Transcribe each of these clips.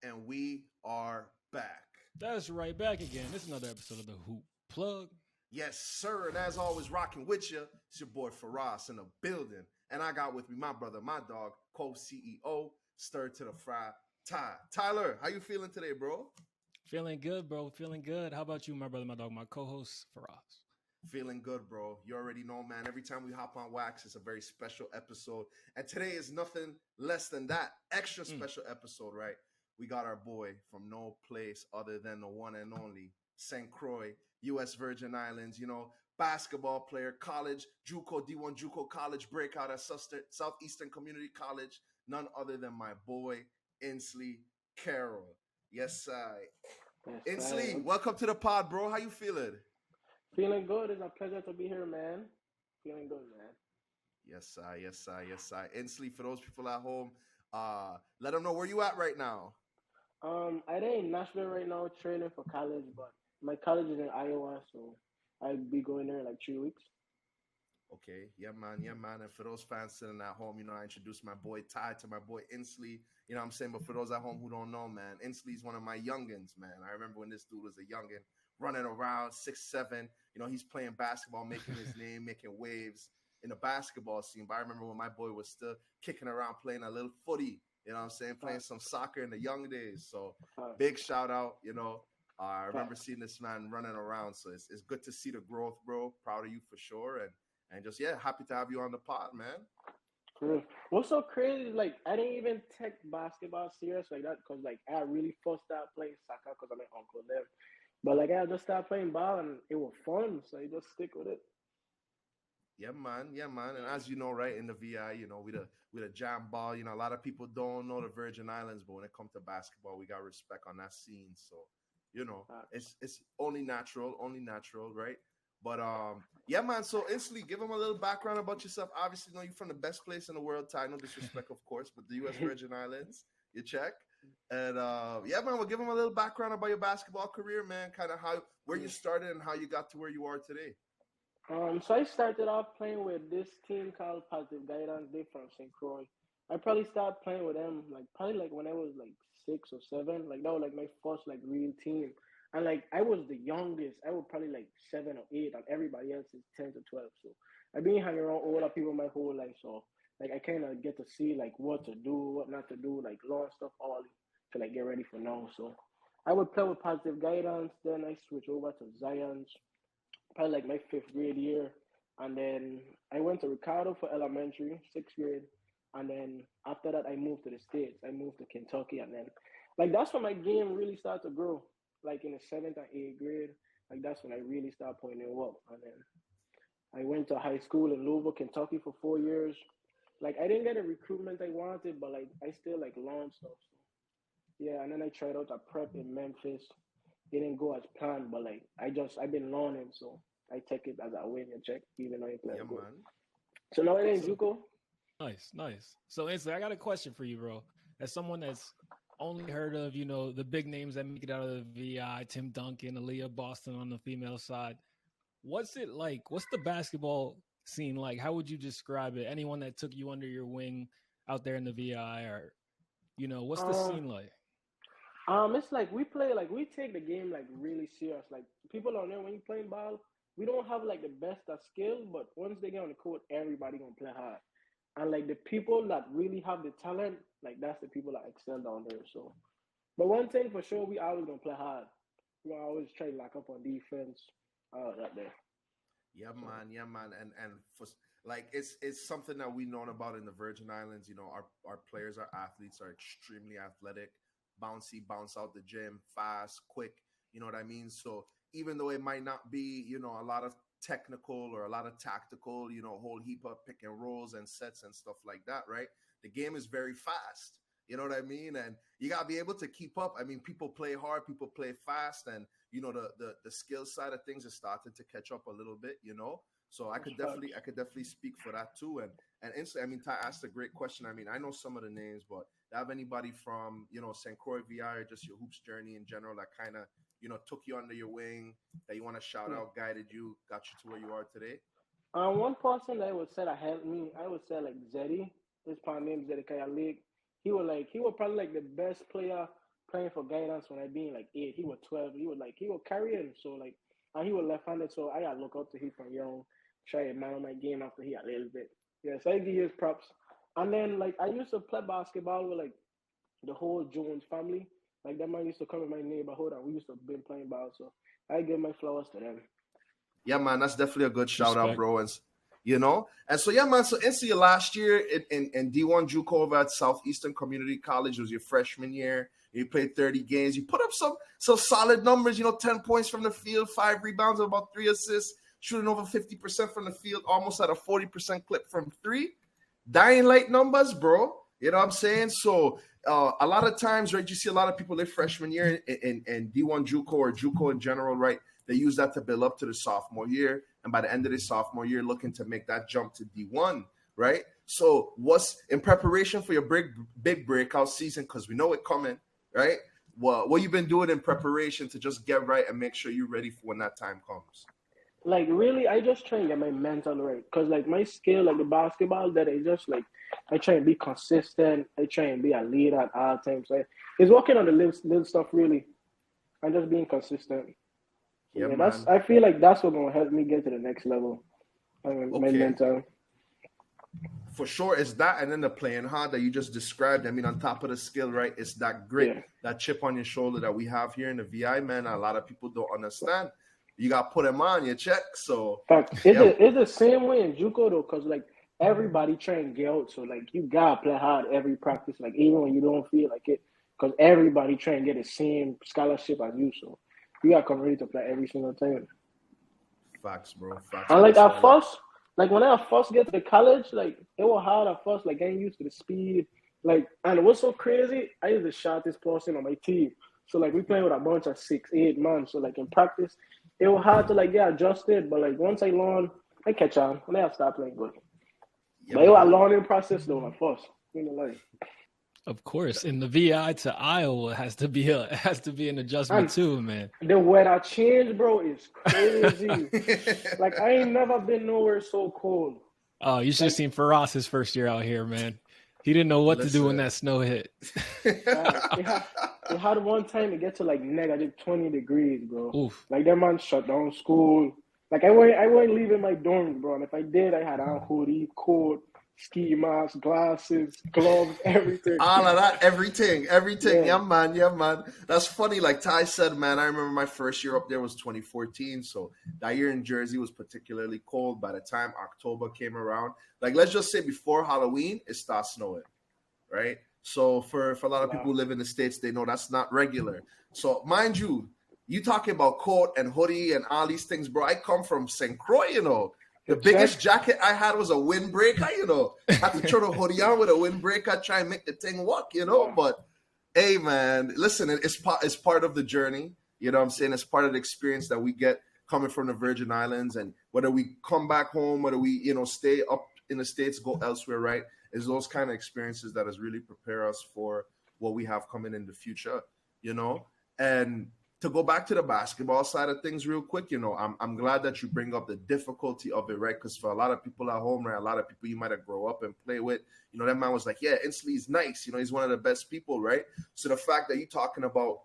and we are back. That's right, back again. This is another episode of the Hoop Plug. Yes, sir. And as always, rocking with you, it's your boy Faraz in the building. And I got with me my brother, my dog, co-CEO, Stir to the Fry, Ty. Tyler, how you feeling today, bro? Feeling good, bro. Feeling good. How about you, my brother, my dog, my co-host, Faraz? Feeling good, bro. You already know, man. Every time we hop on Wax, it's a very special episode. And today is nothing less than that extra special episode, right? We got our boy from no place other than the one and only St. Croix, U.S. Virgin Islands, basketball player, college, JUCO, D1 JUCO college breakout at Southeastern Community College, none other than my boy, Inslee Carroll. Yes, Inslee, welcome to the pod, bro. How you feeling? Feeling good. It's a pleasure to be here, man. Feeling good, man. Yes, Inslee, for those people at home, let them know where you at right now. I in Nashville right now training for college, but my college is in Iowa, so I'll be going there in like 3 weeks. Okay, yeah, man. And for those fans sitting at home, I introduced my boy Ty to my boy Inslee. You know what I'm saying? But for those at home who don't know, man, Inslee's one of my youngins, man. I remember when this dude was a youngin, running around 6'7". He's playing basketball, making his name, making waves in the basketball scene. But I remember when my boy was still kicking around, playing a little footy. You know what I'm saying? Playing some soccer in the young days. So big shout out, I remember seeing this man running around. So it's good to see the growth, bro. Proud of you for sure. And just, happy to have you on the pod, man. What's so crazy is, I didn't even take basketball serious like that because, I really first started playing soccer because of my uncle there. But, I just started playing ball and it was fun, so you just stick with it. Yeah, man. And as you know, right, in the VI, we the jam ball. A lot of people don't know the Virgin Islands, but when it comes to basketball, we got respect on that scene. So, it's only natural, right? But yeah, man. So Inslee, give them a little background about yourself. Obviously, you're from the best place in the world. Ty, no disrespect, of course, but the U.S. Virgin Islands. You check. And yeah, man, we'll give them a little background about your basketball career, man. Kind of where you started and how you got to where you are today. So I started off playing with this team called Positive Guidance. They're from St. Croix. I probably started playing with them probably when I was 6 or 7. That was my first real team. And I was the youngest. I was probably 7 or 8, and everybody else is 10 to 12. So I've been hanging around older people my whole life. So I kind of get to see what to do, what not to do, learn stuff early to get ready for now. So I would play with Positive Guidance. Then I switch over to Zions, probably my 5th grade year. And then I went to Ricardo for elementary, 6th grade. And then after that, I moved to the States. I moved to Kentucky. And then, that's when my game really started to grow. In the 7th and 8th grade, that's when I really started putting in work. And then I went to high school in Louisville, Kentucky for 4 years. I didn't get the recruitment I wanted, but I still learned stuff. So, yeah, and then I tried out a prep in Memphis. It didn't go as planned, but I've been learning, so I take it as a win and check, even though I play good. Man. So now it ain't JUCO. Nice. So Inslee, I got a question for you, bro. As someone that's only heard of, the big names that make it out of the VI, Tim Duncan, Aaliyah Boston on the female side. What's it like? What's the basketball scene like? How would you describe it? Anyone that took you under your wing out there in the VI, or what's the scene like? It's we play we take the game really serious. People don't know when you playing ball, we don't have the best of skill, but once they get on the court, everybody gonna play hard. And the people that really have the talent, that's the people that excel down there. So, but one thing for sure, we always gonna play hard. We gonna always try to lock up on defense. That there. Yeah, man. And for it's something that we known about in the Virgin Islands. Our players, our athletes are extremely athletic, bouncy, bounce out the gym, fast, quick. You know what I mean? So even though it might not be, a lot of technical or a lot of tactical, whole heap of pick and rolls and sets and stuff like that, right? The game is very fast. You know what I mean? And you got to be able to keep up. I mean, people play hard, people play fast, and the skill side of things is starting to catch up a little bit, So I could definitely speak for that too. And instantly, I mean, Ty asked a great question. I mean, I know some of the names, but do you have anybody from, St. Croix VI or just your hoops journey in general that kind of, took you under your wing, that you want to shout out, guided you, got you to where you are today? One person that I would say that helped me, I would say Zeddy. His partner name is Zedekiah League. He was probably the best player playing for guidance when I being like 8. He was 12. He would carry him. So like, and he was left-handed. So I gotta look up to him from young. Try to man on my game after he a little bit. Yeah, so I give you his props. And then like I used to play basketball with like the whole Jones family. Like that man used to come in my neighborhood and we used to been playing ball. So I give my flowers to them. Yeah, man, that's definitely a good shout out, Respect. bro. And so yeah, man. So into your last year in D1 JUCO over at Southeastern Community College, it was your freshman year. You played 30 games. You put up some solid numbers. 10 points from the field, 5 rebounds, about 3 assists, shooting over 50% from the field, almost at a 40% clip from 3. Dying light numbers, bro. You know what I'm saying? So a lot of times, right, you see a lot of people their freshman year in D1 JUCO or JUCO in general, right? They use that to build up to the sophomore year. And by the end of the sophomore year, looking to make that jump to D1, right? So what's in preparation for your big breakout season, because we know it coming, right? What you been doing in preparation to just get right and make sure you're ready for when that time comes? Like really, I just try and get my mental right. Cause like my skill, like the basketball, that I just like, I try and be consistent. I try and be a leader at all times. Like it's working on the little stuff really, and just being consistent. Yeah, Yeah, man. I feel like that's what's gonna help me get to the next level. My Okay. mental. For sure, it's that, and then the playing hard that you just described. I mean, on top of the skill, right? It's that grit, Yeah. that chip on your shoulder that we have here in the VI, man. A lot of people don't understand. You got to put them on your check. So But it's the same way in JUCO though, cause like everybody try and get out. So like you gotta play hard every practice, like even when you don't feel like it, cause everybody try and get the same scholarship as you. So you gotta come ready to play every single time. facts, bro. Facts. And like So, at first, like when I first get to college, like it was hard at first, like getting used to the speed. Like, and what's so crazy, I was the shortest person on my team. So like we playing with a bunch of 6'8" man. So like in practice, it was hard to like get adjusted. But like once I learn, I catch on. When I start playing good. yeah, But it was a man. learning process though at first. Like, Of course, in the VI to Iowa has to be an adjustment And- too, man. the weather change, bro, is crazy. Like I ain't never been nowhere so cold. Oh, you should have seen Faraz his first year out here, man. He didn't know what to do when Listen. that snow hit. It had one time to get to like negative 20 degrees, bro. Oof. Like that man shut down school. Like I wasn't leaving my dorms, bro. And if I did, I had on hoodie, coat, ski mask, glasses, gloves, everything. All of that, everything. Yeah. Yeah, man. That's funny. Like Ty said, man, I remember my first year up there was 2014. So that year in Jersey was particularly cold. By the time October came around, like let's just say before Halloween, it starts snowing, right? So for a lot of people who live in the States, they know that's not regular. So mind you, you talking about coat and hoodie and all these things, bro. I come from St. Croix, The biggest jacket I had was a windbreaker, Had to throw the hoodie on with a windbreaker, try and make the thing work, But hey, man, listen, it's part of the journey. You know what I'm saying? It's part of the experience that we get coming from the Virgin Islands. And whether we come back home, whether we, stay up in the States, go elsewhere, right? Is those kind of experiences that has really prepare us for what we have coming in the future, And to go back to the basketball side of things real quick, I'm glad that you bring up the difficulty of it, right? Because for a lot of people at home, right, a lot of people you might have grown up and play with, that man was like, yeah, Inslee's nice. He's one of the best people, right? So the fact that you're talking about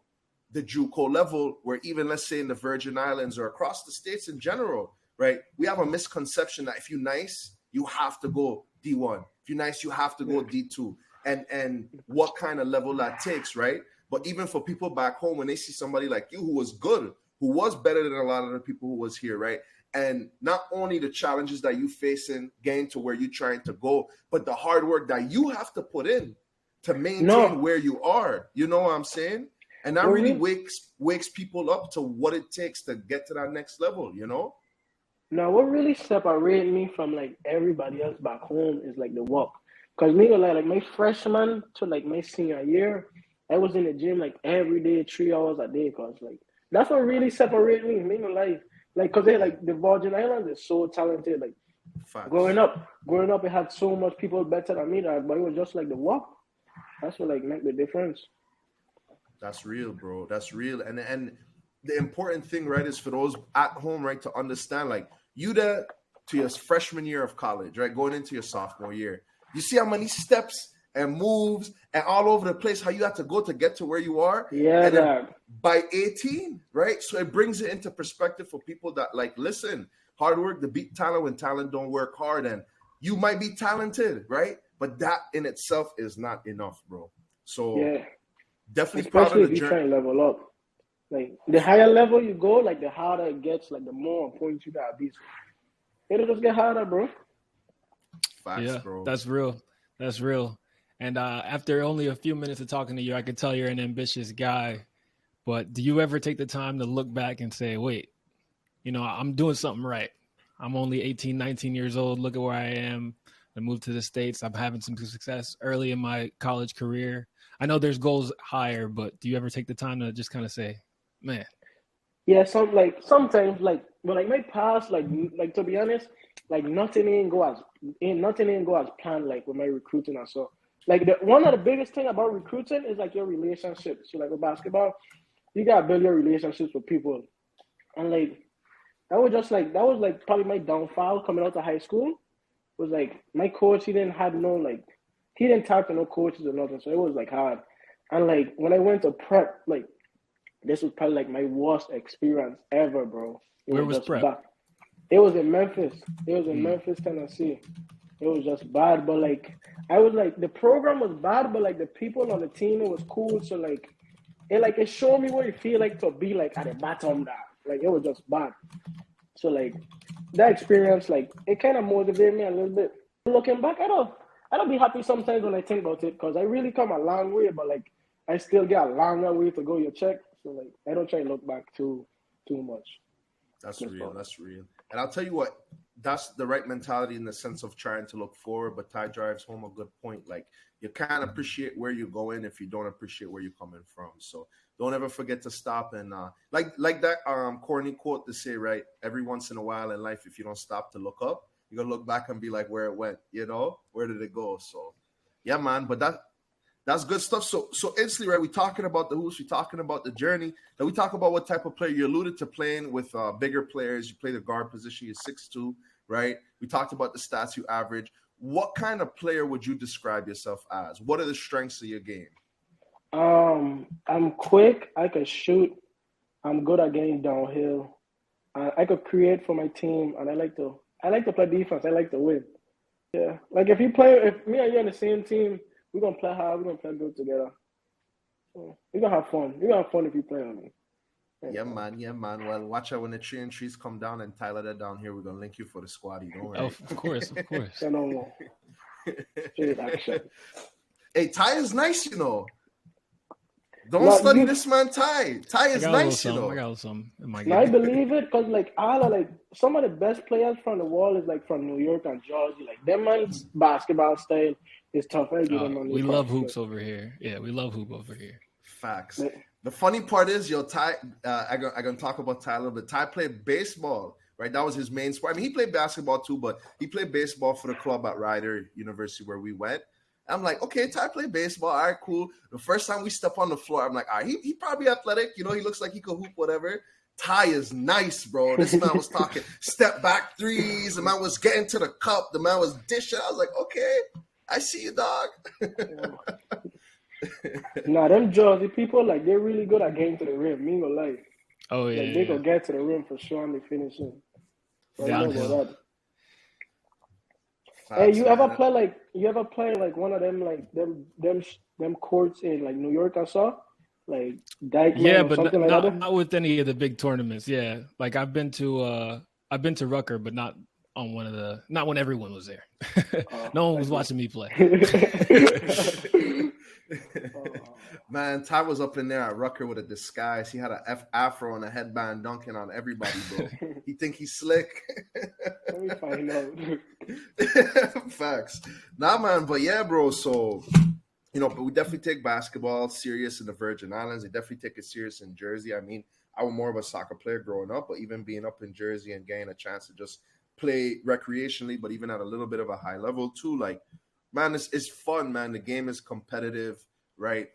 the JUCO level, where even let's say in the Virgin Islands or across the States in general, right? We have a misconception that if you're nice, you have to go D1. If you're nice, you have to go D2. And what kind of level that takes, right? But even for people back home, when they see somebody like you who was good, who was better than a lot of the people who was here, right? And not only the challenges that you facing getting to where you're trying to go, but the hard work that you have to put in to maintain where you are. You know what I'm saying? And that really wakes people up to what it takes to get to that next level, Now, what really separated me from like everybody else back home is like the work. Cause me, like my freshman to like my senior year, I was in the gym like every day, 3 hours a day. Cause like that's what really separated me. Me like cause they like the Virgin Islands is so talented. Like Facts. growing up, it had so much people better than me. But it was just like the work. That's what like make the difference. That's real, bro. That's real. And the important thing, right, is for those at home, right, to understand, like you to your freshman year of college, right, going into your sophomore year. You see how many steps and moves and all over the place, how you have to go to get to where you are. Yeah, and then dog. by 18, right? So it brings it into perspective for people that like, listen, hard work to beat talent when talent don't work hard. And you might be talented, right? But that in itself is not enough, bro. So Yeah. definitely proud Especially of if the you try journey. and level up. Like the higher level you go, like the harder it gets, like the more points you gotta be. It'll just get harder, bro. Facts, Yeah, bro. that's real. That's real. And after only a few minutes of talking to you, I could tell you're an ambitious guy. But do you ever take the time to look back and say, wait, I'm doing something right. I'm only 18, 19 years old. Look at where I am. I moved to the States. I'm having some success early in my college career. I know there's goals higher, but do you ever take the time to just kind of say, man? Yeah, sometimes but like my past, like to be honest, like nothing ain't go as planned, like with my recruiting and so. Like one of the biggest thing about recruiting is like your relationships. So like with basketball, you gotta build your relationships with people. And like that was like probably my downfall coming out of high school. Was like my coach, he didn't talk to no coaches or nothing, so it was like hard. And like when I went to prep, like this was probably like my worst experience ever, bro. Where was just prep? bad. It was in Memphis. It was in Memphis, Tennessee. It was just bad, but like I was like the program was bad, but like the people on the team, it was cool. So like it showed me what it feel like to be like at the bottom there. Like it was just bad. So like that experience, like it kind of motivated me a little bit. Looking back, I don't be happy sometimes when I think about it because I really come a long way, but like I still got a longer way to go. Your check, so like I don't try to look back too much. That's real. That's real. And I'll tell you what, that's the right mentality in the sense of trying to look forward. But Ty drives home a good point. Like you can't appreciate where you're going if you don't appreciate where you're coming from. So don't ever forget to stop and like that corny quote to say, right? Every once in a while in life, if you don't stop to look up, you're gonna look back and be like, where it went, where did it go? So yeah, man. But that's good stuff. So instantly, right? We're talking about the hoops, we're talking about the journey. Then we talk about what type of player you alluded to playing with bigger players. You play the guard position, you're 6'2", right? We talked about the stats you average. What kind of player would you describe yourself as? What are the strengths of your game? I'm quick. I can shoot. I'm good at getting downhill. I could create for my team, and I like to play defense. I like to win. Yeah, like if me and you on the same team, we're gonna play hard. We're gonna play good together. So we're gonna have fun. We're gonna have fun if you play on me. Yeah, man. Yeah, man. Well, watch out when the tree and trees come down and Tyler that down here. We're gonna link you for the squad. You don't worry. Oh, of course. I don't know. Straight action. Hey, Ty is nice, Don't study this man, Ty. Ty is nice, I got some in my game. game. I believe it because like all of like some of the best players from the world is like from New York and Jersey. Like them man's basketball style is tough. We love hoops over here. Yeah, we love hoop over here. Facts. Yeah. The funny part is, Ty. I'm gonna talk about Ty a little bit. Ty played baseball, right? That was his main sport. I mean, he played basketball too, but he played baseball for the club at Rider University where we went. I'm like, okay, Ty played baseball. All right, cool. The first time we step on the floor, I'm like, all right, he probably athletic. He looks like he could hoop, whatever. Ty is nice, bro. This man was talking step back threes. The man was getting to the cup. The man was dishing. I was like, okay, I see you, dog. Nah, them Jersey people, like, they're really good at getting to the rim. Me gonna lie. Oh, yeah. Like, they could get to the rim for sure and they finish it. So downhill. Hey, you ever play like one of them like them courts in like New York? I saw like Dykeman. Yeah, or but something not with any of the big tournaments. Yeah, like I've been to Rucker, but not when everyone was there. No one was watching me play. Man, Ty was up in there at Rucker with a disguise. He had a afro and a headband dunking on everybody, bro. He think he's slick. Let me find out. Facts. Nah, man, but yeah, bro. So, but we definitely take basketball serious in the Virgin Islands. We definitely take it serious in Jersey. I mean, I was more of a soccer player growing up, but even being up in Jersey and getting a chance to just play recreationally, but even at a little bit of a high level too, like, man, it's fun, man. The game is competitive, right?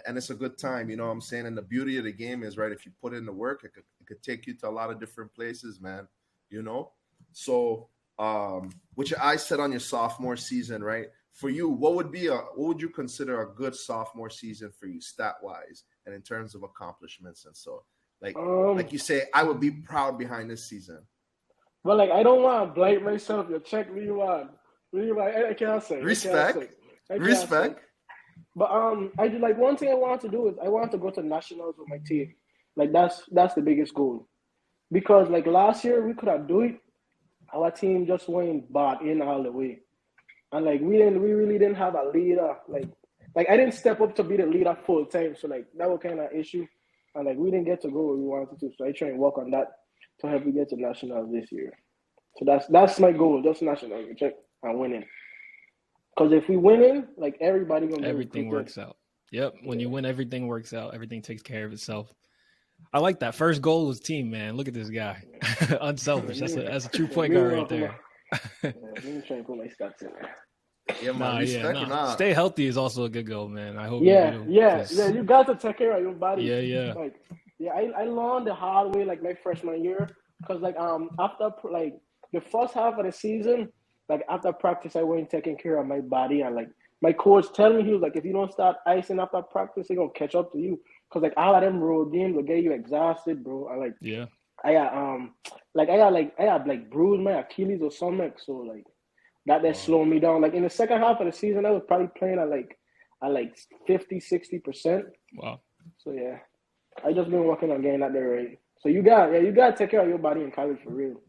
And it's a good time, you know what I'm saying? And the beauty of the game is, right, if you put in the work, it could take you to a lot of different places, man, So, which I said on your sophomore season, right? for you, what would you consider a good sophomore season for you, stat wise, and in terms of accomplishments and so, like you say, I would be proud behind this season. But like, I don't want to blame myself. You check me one. I can't say. Respect. But I do like one thing I want to do is I want to go to nationals with my team. Like that's the biggest goal. Because like last year we could have do it. Our team just went bought in all the way. And like we really didn't have a leader. Like I didn't step up to be the leader full time. So like that was kind of an issue. And like we didn't get to go where we wanted to. So I try and work on that to help we get to nationals this year. So that's my goal, just nationals, check and winning. Because if we winning, like everybody gonna everything works out. Yep. When you win, everything works out. Everything takes care of itself. I like that. First goal was team, man. Look at this guy. Unselfish. That's a true point guard right there. Let me try and put my stats in there. Yeah, man. Stay healthy is also a good goal, man. I hope you do. You got to take care of your body. Yeah. Like, I learned the hard way like my freshman year. Because like after like the first half of the season, like after practice, I went taking care of my body, and like my coach tell me, he was like, if you don't start icing after practice, they're gonna catch up to you. Cause like all of them road games will get you exhausted, bro. I got bruised my Achilles or something, so like that slowed me down. Like in the second half of the season, I was probably playing at like 50-60%. Wow. So yeah, I just been working on getting that there right. So you gotta take care of your body in college for real.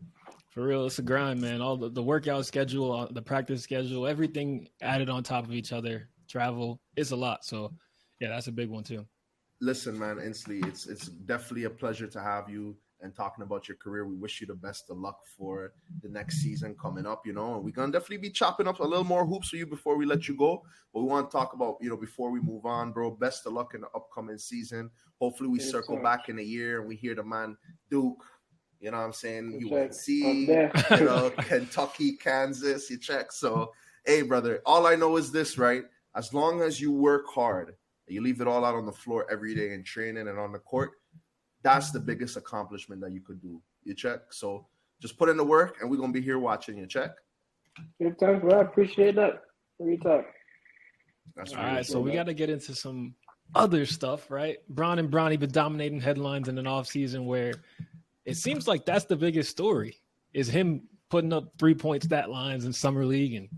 For real, it's a grind, man. All the workout schedule, the practice schedule, everything added on top of each other. Travel, it's a lot. So, yeah, that's a big one too. Listen, man, Inslee, it's definitely a pleasure to have you and talking about your career. We wish you the best of luck for the next season coming up, and we're going to definitely be chopping up a little more hoops for you before we let you go. But we want to talk about, before we move on, bro, best of luck in the upcoming season. Hopefully we circle back in a year and we hear the man Duke, you know what I'm saying? UNC, Kentucky, Kansas, you check. So, hey, brother, all I know is this, right? As long as you work hard, you leave it all out on the floor every day in training and on the court, that's the biggest accomplishment that you could do. You check? So just put in the work, and we're going to be here watching you. Check? Good time, bro. I appreciate that. Every time. All right, so we got to get into some other stuff, right? Bron and Bronny been dominating headlines in an offseason where it seems like that's the biggest story, is him putting up 3-point stat lines in summer league and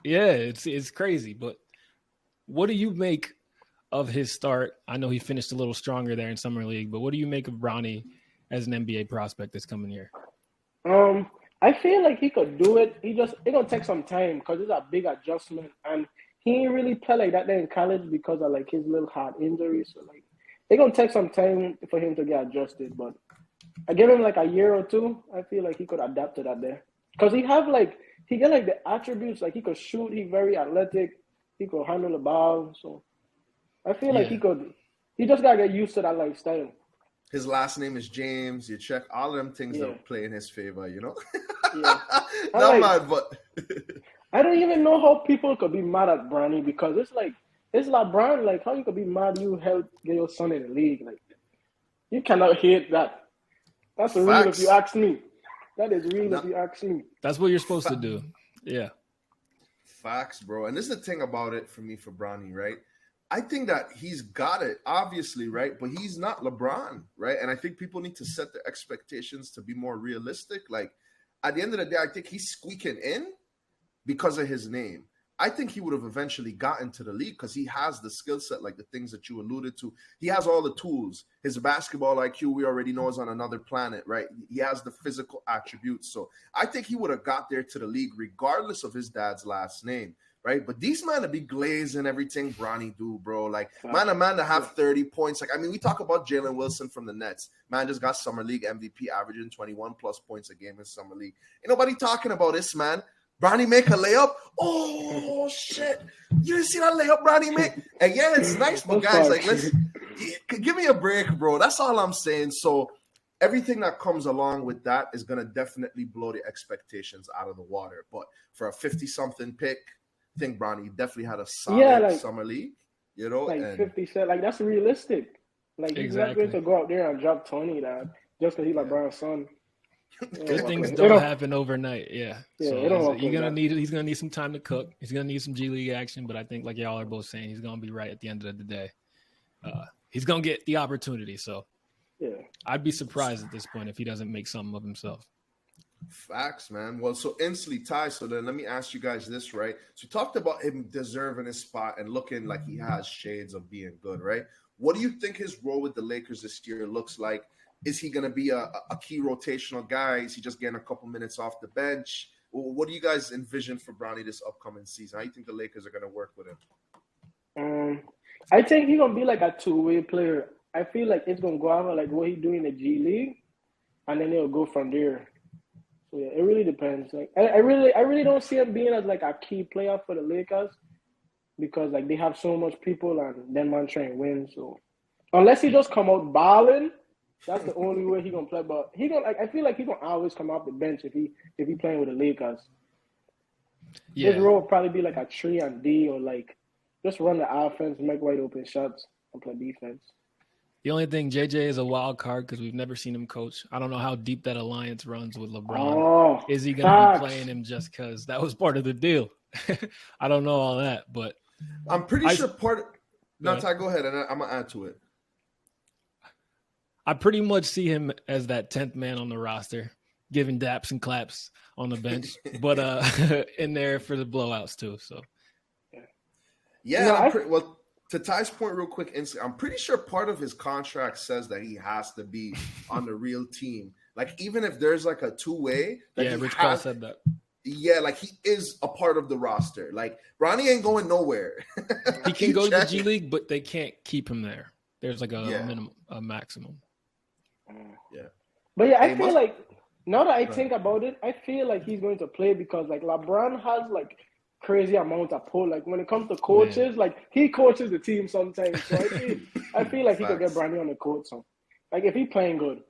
it's crazy. But what do you make of his start? I know he finished a little stronger there in summer league, but what do you make of Bronny as an NBA prospect this coming year? I feel like he could do it. It's gonna take some time because it's a big adjustment, and he didn't really play like that there in college because of like his little heart injury. So like it's gonna take some time for him to get adjusted, but I give him like a year or two. I feel like he could adapt to that there. Because he get like the attributes, like he could shoot, he's very athletic, he could handle the ball. So I feel like he just gotta get used to that lifestyle. His last name is James. You check all of them things that play in his favor, Yeah. Not mad, but I don't even know how people could be mad at Bronny because it's LeBron. Like how you could be mad you helped get your son in the league. Like you cannot hate that. That's real if you ask me. That is real if you ask me. That's what you're supposed to do. Yeah. Facts, bro. And this is the thing about it for me, for Bronny, right? I think that he's got it, obviously, right? But he's not LeBron, right? And I think people need to set their expectations to be more realistic. Like, at the end of the day, I think he's squeaking in because of his name. I think he would have eventually gotten to the league because he has the skill set, like the things that you alluded to. He has all the tools. His basketball IQ, we already know, is on another planet, right? He has the physical attributes. So I think he would have got there to the league regardless of his dad's last name, right? But these men to be glazing everything Bronny do, bro. Like, man to have 30 points. Like, I mean, we talk about Jalen Wilson from the Nets. Man just got Summer League MVP, averaging 21+ points a game in Summer League. Ain't nobody talking about this, man. Bronny make a layup. Oh shit! You didn't see that layup Bronny make? And yeah, it's nice, but guys, like, give me a break, bro. That's all I'm saying. So everything that comes along with that is gonna definitely blow the expectations out of the water. But for a 50-something pick, I think Bronny definitely had a solid summer league. Like 50 cent, like that's realistic. Like he's not going to go out there and drop 20 that just because he's LeBron's son. Good things It don't don't- happen overnight. Yeah. Yeah, So it don't work he's like gonna that. need he's gonna need some time to cook. He's gonna need some G League action, but I think like y'all are both saying, he's gonna be right at the end of the day. He's gonna get the opportunity. So Yeah. I'd be surprised at this point if he doesn't make something of himself. Facts, man. Well, so instantly, Ty. So then let me ask you guys this, right? So we talked about him deserving his spot and looking like he has shades of being good, right? What do you think his role with the Lakers this year looks like? Is he going to be a key rotational guy? Is he just getting a couple minutes off the bench? What do you guys envision for Bronny this upcoming season? How do you think the Lakers are going to work with him? I think he's gonna be like a two-way player. I feel like it's gonna go out like what he do in the G League, and then it'll go from there. So yeah, it really depends. Like I really don't see him being as like a key player for the Lakers because like they have so much people and then man trying to win. So unless he just come out balling, that's the only way he gonna play. But he gonna like I feel like he gonna always come off the bench if he playing with the Lakers. Yeah. His role will probably be like a 3 and D or like just run the offense, make wide open shots, and play defense. The only thing, JJ is a wild card because we've never seen him coach. I don't know how deep that alliance runs with LeBron. Oh, Is he going to be facts. playing him just because that was part of the deal? I don't know all that, but I'm pretty sure part. No, Go Ty, go ahead, and I'm gonna add to it. I pretty much see him as that 10th man on the roster, giving daps and claps on the bench, but in there for the blowouts too. So Yeah, No, well, to Ty's point, real quick, I'm pretty sure part of his contract says that he has to be on the real team. Like, even if there's like a two-way, that yeah, he Rich Paul has- said that. yeah, like he is a part of the roster. Like Bronny ain't going nowhere. He can go to the Check. G League, but they can't keep him there. There's like a Yeah. minimum, a maximum. But yeah, I Hey, feel must- like now that I Go think about it, I feel like he's going to play because like LeBron has like crazy amount of pull. Like when it comes to coaches, like he coaches the team sometimes. So I feel like he could get Facts. Bronny on the court. So like if he playing good,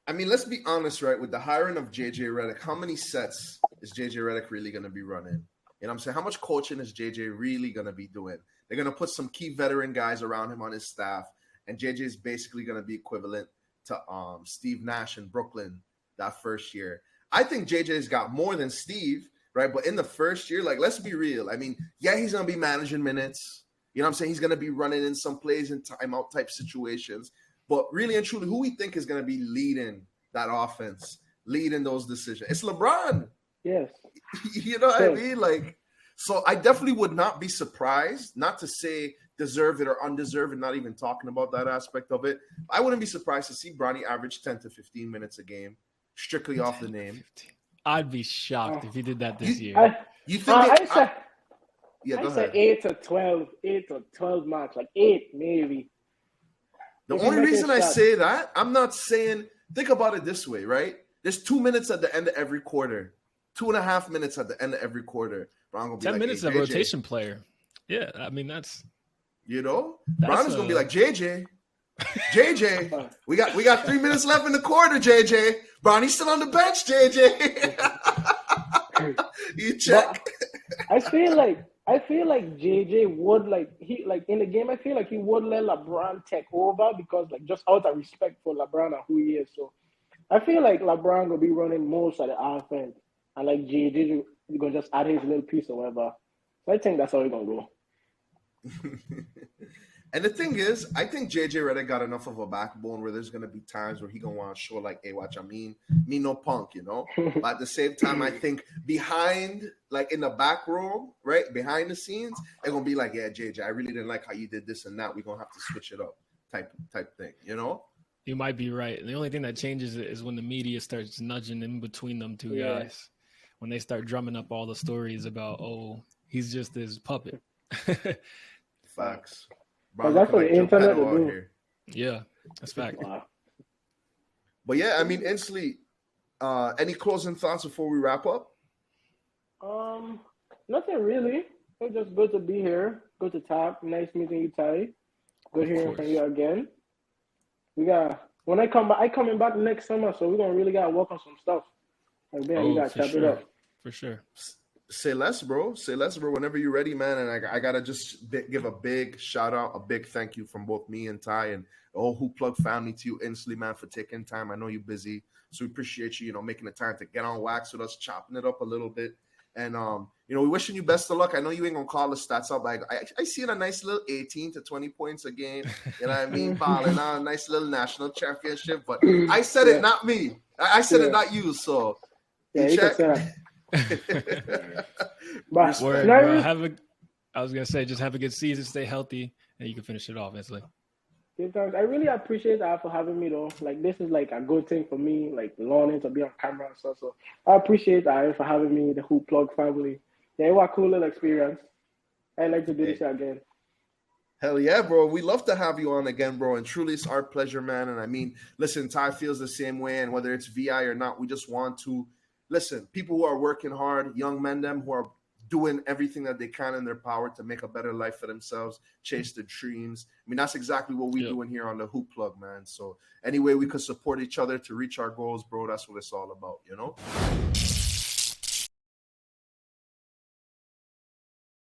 I mean, let's be honest, right? With the hiring of JJ Redick, how many sets is JJ Redick really going to be running? You know what I'm saying? How much coaching is JJ really going to be doing? They're going to put some key veteran guys around him on his staff, and JJ is basically going to be equivalent to Steve Nash in Brooklyn that first year. I think JJ's got more than Steve, right? But in the first year, like, let's be real. I mean, yeah, he's going to be managing minutes. You know what I'm saying? He's going to be running in some plays in timeout type situations. But really and truly, who we think is going to be leading that offense, leading those decisions? It's LeBron. yes. You know what I Sure. mean? Like, so I definitely would not be surprised, not to say deserve it or undeserved, and not even talking about that aspect of it. I wouldn't be surprised to see Bronny average 10 to 15 minutes a game, strictly off the name. I'd be shocked if he did that this year. You think? Yeah, go I say ahead. 8 to 12 match, like 8 maybe. The If he only make reason a I shot. say that, I'm not saying, think about it this way, right? There's 2 minutes at the end of every quarter, 2.5 minutes at the end of every quarter. Bron gonna be 10 like, minutes hey, of JJ, rotation player. Yeah, I mean that's You know, That's Bron is gonna be a- like, JJ, we got 3 minutes left in the quarter, JJ. Bronny's still on the bench, JJ. You check. I feel like JJ would like he like in the game. I feel like he would let LeBron take over because like just out of respect for LeBron and who he is. So I feel like LeBron will be running most of the offense, and like JJ gonna just add his little piece or whatever. So I think that's how it's gonna go. And the thing is, I think JJ Redick got enough of a backbone where there's gonna be times where he gonna want to show like, hey, watch, I mean, me no punk, you know. But at the same time, I think behind, like in the back room, right behind the scenes, they're gonna be like, yeah, JJ, I really didn't like how you did this and that. We're gonna have to switch it up, type thing, you know. you might be right. The only thing that changes it is when the media starts nudging in between them two Yeah. guys. When they start drumming up all the stories about, oh, he's just his puppet. Facts. Well, Bron that's looking what the internet Geppetto will out do. here. Yeah, that's fact. Wow. But yeah, I mean, instantly. Any closing thoughts before we wrap up? Nothing really. It's just good to be here. Good to talk. Nice meeting you, Ty. Good hearing course. from you again. We got when I come back. I coming back next summer, so we're gonna really gotta work on some stuff. Like, man, we Oh, gotta for chop it sure. up. For sure. Say less, bro. Say less, bro. Whenever you're ready, man. And I gotta just give a big shout out, a big thank you from both me and Ty and the whole Hoop Plug family to you instantly, man, for taking time. I know you're busy, so we appreciate you, making the time to get on wax with us, chopping it up a little bit. And we wishing you best of luck. I know you ain't gonna call the stats up. Like I see a nice little 18 to 20 points a game. You know what I mean? Balling out a nice little national championship. But I said it, not me. I said it, not you. So yeah, you check. can say that. Word, bro. I was gonna say, just have a good season, stay healthy, and you can finish it off instantly. I really appreciate that for having me though. Like this is like a good thing for me, like learning to be on camera and stuff. So I appreciate that for having me, the Hoop Plug family. Yeah, it was a cool little experience. I'd like to do this again. Hell yeah, bro. We love to have you on again, bro. And truly it's our pleasure, man. And I mean, listen, Ty feels the same way. And whether it's VI or not, we just want to listen, people who are working hard, young men, them who are doing everything that they can in their power to make a better life for themselves, chase their dreams. I mean, that's exactly what we're doing here on the Hoop Plug, man. So any way we could support each other to reach our goals, bro, that's what it's all about,